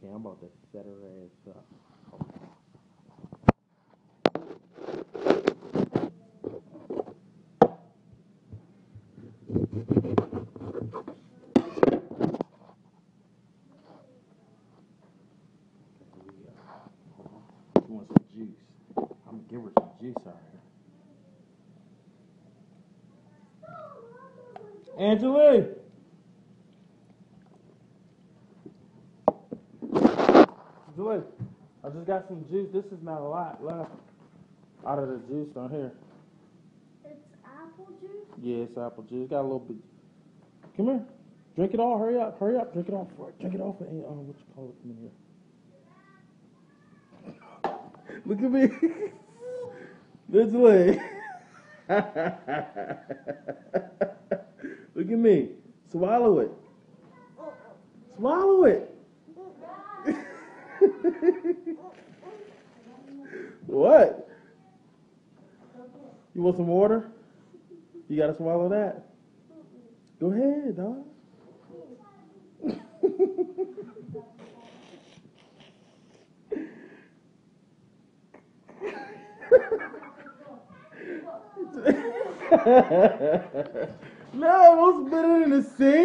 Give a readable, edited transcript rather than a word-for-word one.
Okay, I'm about to set her ass up. She wants some juice. I'm gonna give her some juice out here. Angela! Joy, I just got some juice. This is not a lot left out of the juice on here. It's apple juice? Yeah, it's apple juice. Got a little bit. Come here. Drink it all. Hurry up. Hurry up. Drink it all. Drink it off. What you call it? Come in here. Look at me. This way. Look at me. Swallow it. Swallow it. What? You want some water? You gotta swallow that. Go ahead, dog. No, don't spit it in the sink.